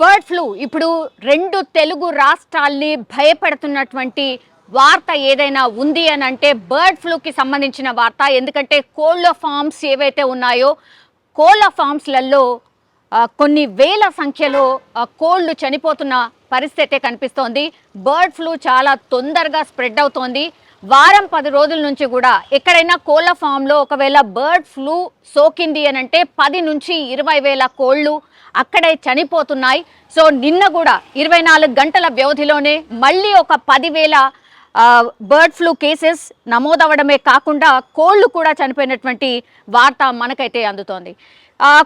Bird flu ఇప్పుడు రెండు తెలుగు రాష్ట్రాల్ని భయపెడుతున్నటువంటి వార్త ఏదైనా ఉంది అని అంటే బర్డ్ ఫ్లూకి సంబంధించిన వార్త. ఎందుకంటే కోళ్ళ ఫార్మ్స్ ఏవైతే ఉన్నాయో కోళ్ళ ఫార్మ్స్లలో కొన్ని వేల సంఖ్యలో కోళ్ళు చనిపోతున్న పరిస్థితి కనిపిస్తోంది. బర్డ్ ఫ్లూ చాలా తొందరగా స్ప్రెడ్ అవుతోంది. వారం 10 రోజుల నుంచి కూడా ఎక్కడైనా కోళ్ళ ఫామ్లో ఒకవేళ బర్డ్ ఫ్లూ సోకింది అని అంటే 10 నుంచి 20 వేల కోళ్ళు అక్కడే చనిపోతున్నాయి. సో నిన్న కూడా 24 గంటల వ్యవధిలోనే మళ్ళీ ఒక 10,000 బర్డ్ ఫ్లూ కేసెస్ నమోదవడమే కాకుండా కోళ్ళు కూడా చనిపోయినటువంటి వార్త మనకైతే అందుతోంది.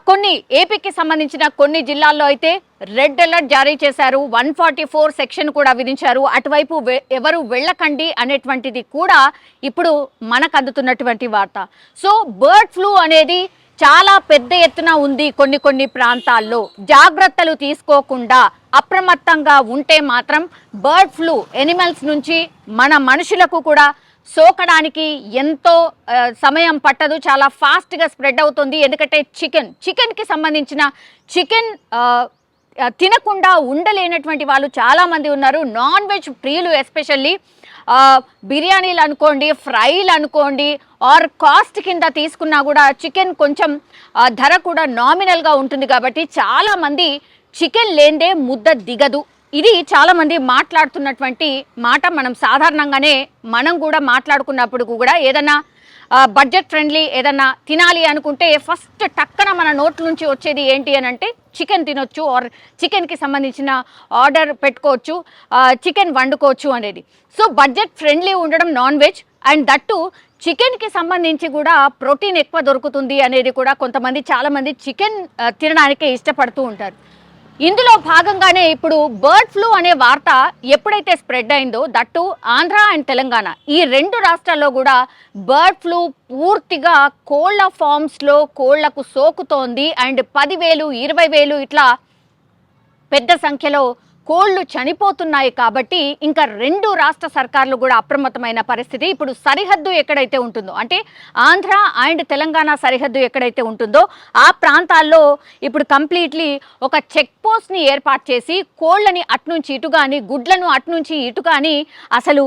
కొన్ని ఏపీకి సంబంధించిన కొన్ని జిల్లాల్లో అయితే రెడ్ అలర్ట్ జారీ చేశారు. 144 సెక్షన్ కూడా విధించారు. అటువైపు ఎవరు వెళ్ళకండి అనేటువంటిది కూడా ఇప్పుడు మనకు అందుతున్నటువంటి వార్త. సో బర్డ్ ఫ్లూ అనేది చాలా పెద్ద ఎత్తున ఉంది. కొన్ని ప్రాంతాల్లో జాగ్రత్తలు తీసుకోకుండా అప్రమత్తంగా ఉంటే మాత్రం బర్డ్ ఫ్లూ ఎనిమల్స్ నుంచి మన మనుషులకు కూడా సోకడానికి ఎంతో సమయం పట్టదు. చాలా ఫాస్ట్గా స్ప్రెడ్ అవుతుంది. ఎందుకంటే చికెన్కి సంబంధించిన చికెన్ తినకుండా ఉండలేనటువంటి వాళ్ళు చాలామంది ఉన్నారు. నాన్ వెజ్ ప్రియులు ఎస్పెషల్లీ బిర్యానీలు అనుకోండి, ఫ్రైలు అనుకోండి, ఆర్ కాస్ట్ కింద తీసుకున్నా కూడా చికెన్ కొంచెం ధర కూడా నామినల్గా ఉంటుంది. కాబట్టి చాలామంది చికెన్ లేందే ముద్ద దిగదు. ఇది చాలామంది మాట్లాడుతున్నటువంటి మాట. మనం సాధారణంగానే మనం కూడా మాట్లాడుకున్నప్పుడు కూడా ఏదన్నా బడ్జెట్ ఫ్రెండ్లీ ఏదన్నా తినాలి అనుకుంటే ఫస్ట్ టక్కన మన నోట్ల నుంచి వచ్చేది ఏంటి అని అంటే చికెన్ తినొచ్చు, ఆర్ చికెన్కి సంబంధించిన ఆర్డర్ పెట్టుకోవచ్చు, చికెన్ వండుకోవచ్చు అనేది. సో బడ్జెట్ ఫ్రెండ్లీ ఉండడం నాన్ వెజ్, అండ్ దట్టు చికెన్కి సంబంధించి కూడా ప్రోటీన్ ఎక్కువ దొరుకుతుంది అనేది కూడా చాలామంది చికెన్ తినడానికే ఇష్టపడుతూ ఉంటారు. ఇందులో భాగంగానే ఇప్పుడు బర్డ్ ఫ్లూ అనే వార్త ఎప్పుడైతే స్ప్రెడ్ అయిందో దట్టు ఆంధ్ర అండ్ తెలంగాణ ఈ రెండు రాష్ట్రాల్లో కూడా బర్డ్ ఫ్లూ పూర్తిగా కోళ్ళ ఫార్మ్స్లో కోళ్లకు సోకుతోంది. అండ్ 10,000, 20,000 ఇట్లా పెద్ద సంఖ్యలో కోళ్ళు చనిపోతున్నాయి. కాబట్టి ఇంకా రెండు రాష్ట్ర సర్కార్లు కూడా అప్రమత్తమైన పరిస్థితి. ఇప్పుడు సరిహద్దు ఎక్కడైతే ఉంటుందో అంటే ఆంధ్ర అండ్ తెలంగాణ సరిహద్దు ఎక్కడైతే ఉంటుందో ఆ ప్రాంతాల్లో ఇప్పుడు కంప్లీట్లీ ఒక చెక్ పోస్ట్ని ఏర్పాటు చేసి కోళ్ళని అటునుంచి ఇటు కానీ గుడ్లను అటునుంచి ఇటు కానీ అసలు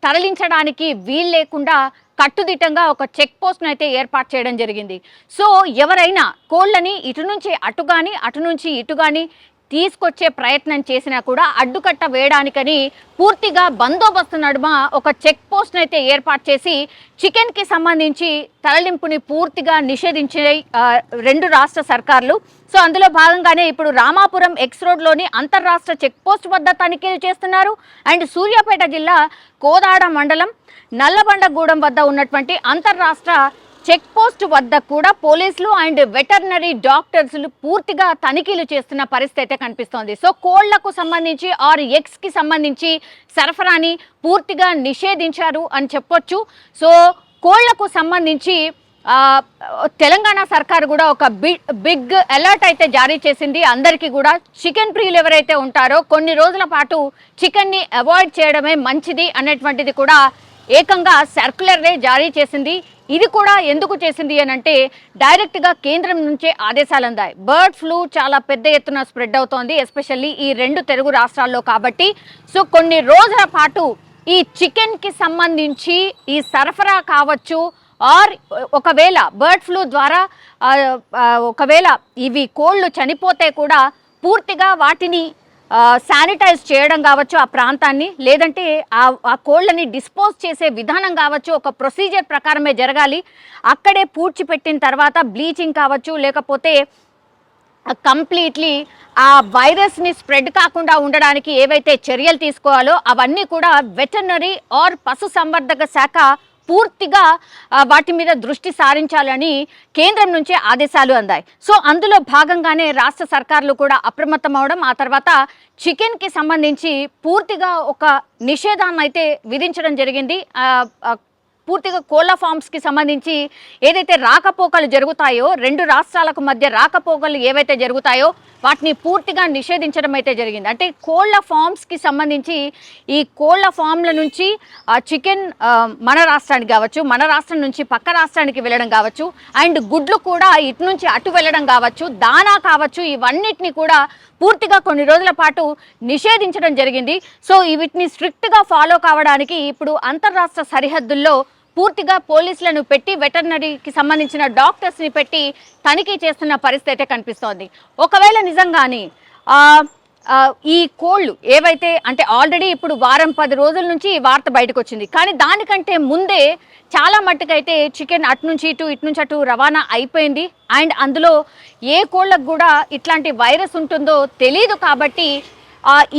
తరలించడానికి వీలు లేకుండా కట్టుదిట్టంగా ఒక చెక్ పోస్ట్ను అయితే ఏర్పాటు చేయడం జరిగింది. సో ఎవరైనా కోళ్ళని ఇటు నుంచి అటు కానీ అటు నుంచి ఇటు కానీ తీసుకొచ్చే ప్రయత్నం చేసినా కూడా అడ్డుకట్ట వేయడానికని పూర్తిగా బందోబస్తు నడుమ ఒక చెక్ పోస్ట్ని అయితే ఏర్పాటు చేసి చికెన్కి సంబంధించి తరలింపుని పూర్తిగా నిషేధించే రెండు రాష్ట్ర సర్కార్లు. సో అందులో భాగంగానే ఇప్పుడు రామాపురం ఎక్స్ రోడ్లోని అంతర్రాష్ట్ర చెక్ పోస్ట్ వద్ద తనిఖీలు చేస్తున్నారు. అండ్ సూర్యాపేట జిల్లా కోదాడ మండలం నల్లబండగూడెం వద్ద ఉన్నటువంటి అంతర్రాష్ట్ర చెక్ పోస్ట్ వద్ద కూడా పోలీసులు అండ్ వెటర్నరీ డాక్టర్స్లు పూర్తిగా తనిఖీలు చేస్తున్న పరిస్థితి అయితే కనిపిస్తోంది. సో కోళ్లకు సంబంధించి ఆర్ ఎగ్స్కి సంబంధించి సరఫరాని పూర్తిగా నిషేధించారు అని చెప్పొచ్చు. సో కోళ్లకు సంబంధించి తెలంగాణ సర్కారు కూడా ఒక బిగ్ అలర్ట్ అయితే జారీ చేసింది. అందరికీ కూడా చికెన్ ప్రియులు ఎవరైతే ఉంటారో కొన్ని రోజుల పాటు చికెన్ని అవాయిడ్ చేయడమే మంచిది అనేటువంటిది కూడా ఏకంగా సర్క్యులర్నే జారీ చేసింది. ఇది కూడా ఎందుకు చేసింది అని అంటే డైరెక్ట్గా కేంద్రం నుంచే ఆదేశాలు అందాయి. బర్డ్ ఫ్లూ చాలా పెద్ద ఎత్తున స్ప్రెడ్ అవుతోంది, ఎస్పెషల్లీ ఈ రెండు తెలుగు రాష్ట్రాల్లో. కాబట్టి సో కొన్ని రోజుల పాటు ఈ చికెన్కి సంబంధించి ఈ సరఫరా కావచ్చు, ఆర్ ఒకవేళ బర్డ్ ఫ్లూ ద్వారా ఒకవేళ ఇవి కోళ్ళు చనిపోతే కూడా పూర్తిగా వాటిని శానిటైజ్ చేయడం కావచ్చు ఆ ప్రాంతాన్ని, లేదంటే ఆ కోళ్ళని డిస్పోజ్ చేసే విధానం కావచ్చు ఒక ప్రొసీజర్ ప్రకారమే జరగాలి. అక్కడే పూడ్చిపెట్టిన తర్వాత బ్లీచింగ్ కావచ్చు, లేకపోతే కంప్లీట్లీ ఆ వైరస్ని స్ప్రెడ్ కాకుండా ఉండడానికి ఏవైతే చర్యలు తీసుకోవాలో అవన్నీ కూడా వెటర్నరీ ఆర్ పశు సంవర్ధక శాఖ పూర్తిగా వాటి మీద దృష్టి సారించాలని కేంద్రం నుంచే ఆదేశాలు అందాయి. సో అందులో భాగంగానే రాష్ట్ర సర్కార్లు కూడా అప్రమత్తం అవడం, ఆ తర్వాత చికెన్కి సంబంధించి పూర్తిగా ఒక నిషేధాన్ని అయితే విధించడం జరిగింది. పూర్తిగా కోళ్ల ఫామ్స్కి సంబంధించి ఏదైతే రాకపోకలు జరుగుతాయో, రెండు రాష్ట్రాలకు మధ్య రాకపోకలు ఏవైతే జరుగుతాయో వాటిని పూర్తిగా నిషేధించడం అయితే జరిగింది. అంటే కోళ్ల ఫామ్స్కి సంబంధించి ఈ కోళ్ల ఫామ్ల నుంచి చికెన్ మన రాష్ట్రానికి కావచ్చు, మన రాష్ట్రం నుంచి పక్క రాష్ట్రానికి వెళ్ళడం కావచ్చు, అండ్ గుడ్లు కూడా ఇటు నుంచి అటు వెళ్ళడం కావచ్చు, దానా కావచ్చు, ఇవన్నిటిని కూడా పూర్తిగా కొన్ని రోజుల పాటు నిషేధించడం జరిగింది. సో వీటిని స్ట్రిక్ట్గా ఫాలో కావడానికి ఇప్పుడు అంతర్రాష్ట్ర సరిహద్దుల్లో పూర్తిగా పోలీసులను పెట్టి వెటర్నరీకి సంబంధించిన డాక్టర్స్ని పెట్టి తనిఖీ చేస్తున్న పరిస్థితి అయితే కనిపిస్తోంది. ఒకవేళ నిజంగానే ఈ కోళ్ళు ఏవైతే అంటే ఆల్రెడీ ఇప్పుడు వారం 10 రోజుల నుంచి ఈ వార్త బయటకు వచ్చింది, కానీ దానికంటే ముందే చాలా మట్టుకైతే చికెన్ అటు నుంచి ఇటు అటు రవాణా అయిపోయింది. అండ్ అందులో ఏ కోళ్ళకు కూడా ఇట్లాంటి వైరస్ ఉంటుందో తెలియదు. కాబట్టి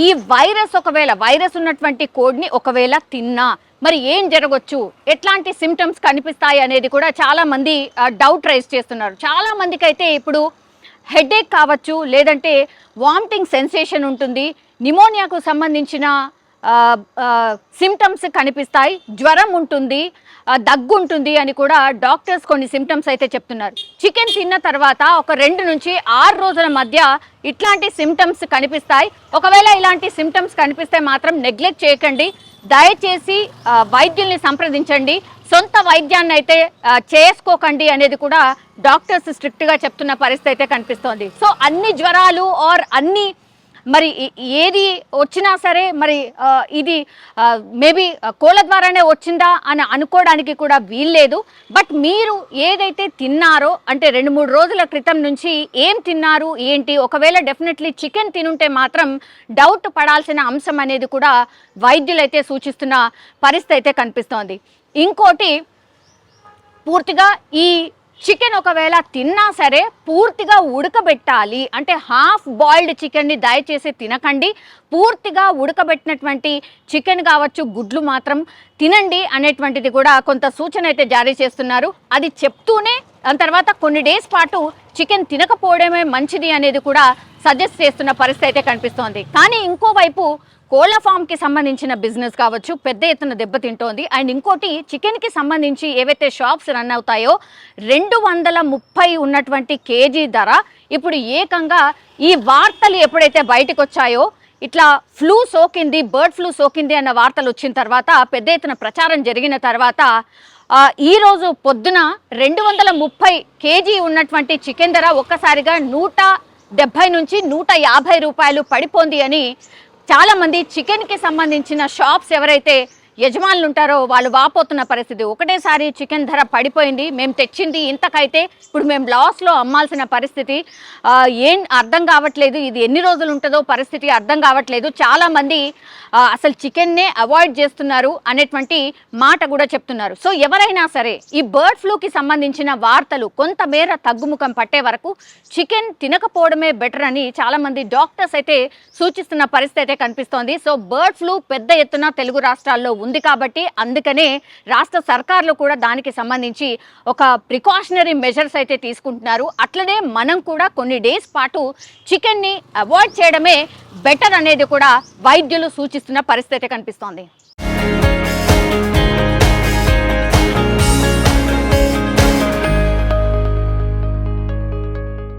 ఈ వైరస్ ఉన్నటువంటి కోడిని ఒకవేళ తిన్నా మరి ఏం జరగవచ్చు, ఎట్లాంటి సిమ్టమ్స్ కనిపిస్తాయి అనేది కూడా చాలామంది డౌట్ రైజ్ చేస్తున్నారు. చాలామందికి అయితే ఇప్పుడు హెడేక్ కావచ్చు, లేదంటే వామిటింగ్ సెన్సేషన్ ఉంటుంది, నిమోనియాకు సంబంధించిన సిమ్టమ్స్ కనిపిస్తాయి, జ్వరం ఉంటుంది, దగ్గు ఉంటుంది అని కూడా డాక్టర్స్ కొన్ని సిమ్టమ్స్ అయితే చెప్తున్నారు. చికెన్ తిన్న తర్వాత ఒక 2 నుంచి 6 రోజుల మధ్య ఇట్లాంటి సిమ్టమ్స్ కనిపిస్తాయి. ఒకవేళ ఇలాంటి సిమ్టమ్స్ కనిపిస్తే మాత్రం నెగ్లెక్ట్ చేయకండి, దయచేసి వైద్యుల్ని సంప్రదించండి, సొంత వైద్యాన్ని అయితే చేసుకోకండి అనేది కూడా డాక్టర్స్ స్ట్రిక్ట్గా చెప్తున్న పరిస్థితి అయితే కనిపిస్తోంది. సో అన్ని జ్వరాలు ఆర్ అన్ని మరి ఏది వచ్చినా సరే మరి ఇది మేబీ కోళ్ళ ద్వారానే వచ్చిందా అని అనుకోవడానికి కూడా వీల్లేదు. బట్ మీరు ఏదైతే తిన్నారో అంటే 2-3 రోజుల క్రితం నుంచి ఏం తిన్నారు ఏంటి, ఒకవేళ డెఫినెట్లీ చికెన్ తినుంటే మాత్రం డౌట్ పడాల్సిన అంశం అనేది కూడా వైద్యులైతే సూచిస్తున్న పరిస్థితి అయితే కనిపిస్తోంది. ఇంకోటి, పూర్తిగా ఈ చికెన్ ఒకవేళ తిన్నా సరే పూర్తిగా ఉడకబెట్టాలి. అంటే హాఫ్ బాయిల్డ్ చికెన్ని దయచేసి తినకండి, పూర్తిగా ఉడకబెట్టినటువంటి చికెన్ కావచ్చు, గుడ్లు మాత్రం తినండి అనేటువంటిది కూడా కొంత సూచన అయితే జారీ చేస్తున్నారు. అది చెప్తూనే దాని తర్వాత కొన్ని డేస్ పాటు చికెన్ తినకపోవడమే మంచిది అనేది కూడా సజెస్ట్ చేస్తున్న పరిస్థితి అయితే కనిపిస్తోంది. కానీ ఇంకోవైపు కోళ్ల ఫామ్కి సంబంధించిన బిజినెస్ కావచ్చు పెద్ద ఎత్తున దెబ్బతింటోంది. అండ్ ఇంకోటి, చికెన్కి సంబంధించి ఏవైతే షాప్స్ రన్ అవుతాయో 230 ఉన్నటువంటి కేజీ ధర ఇప్పుడు ఏకంగా ఈ వార్తలు ఎప్పుడైతే బయటకు వచ్చాయో, ఇట్లా బర్డ్ ఫ్లూ సోకింది అన్న వార్తలు వచ్చిన తర్వాత పెద్ద ఎత్తున ప్రచారం జరిగిన తర్వాత ఈరోజు పొద్దున 230 కేజీ ఉన్నటువంటి చికెన్ ధర ఒక్కసారిగా 170 నుంచి 150 రూపాయలు పడిపోంది అని చాలామంది చికెన్కి సంబంధించిన షాప్స్ ఎవరైతే యజమానులు ఉంటారో వాళ్ళు వాపోతున్న పరిస్థితి. ఒకటేసారి చికెన్ ధర పడిపోయింది, మేము తెచ్చింది ఇంతకైతే ఇప్పుడు మేము లాస్లో అమ్మాల్సిన పరిస్థితి, ఏం అర్థం కావట్లేదు, ఇది ఎన్ని రోజులు ఉంటుందో పరిస్థితి అర్థం కావట్లేదు, చాలామంది అసలు చికెన్నే అవాయిడ్ చేస్తున్నారు అనేటువంటి మాట కూడా చెప్తున్నారు. సో ఎవరైనా సరే ఈ బర్డ్ ఫ్లూకి సంబంధించిన వార్తలు కొంతమేర తగ్గుముఖం పట్టే వరకు చికెన్ తినకపోవడమే బెటర్ అని చాలామంది డాక్టర్స్ అయితే సూచిస్తున్న పరిస్థితి అయితే కనిపిస్తోంది. సో బర్డ్ ఫ్లూ పెద్ద ఎత్తున తెలుగు రాష్ట్రాల్లో ఉంది కాబట్టి అందుకనే రాష్ట్ర సర్కార్లు కూడా దానికి సంబంధించి ఒక ప్రికాషనరీ మెజర్స్ అయితే తీసుకుంటున్నారు. అట్లనే మనం కూడా కొన్ని డేస్ పాటు చికెన్ని అవాయిడ్ చేయడమే బెటర్ అనేది కూడా వైద్యులు సూచిస్తున్న పరిస్థితి కనిపిస్తోంది.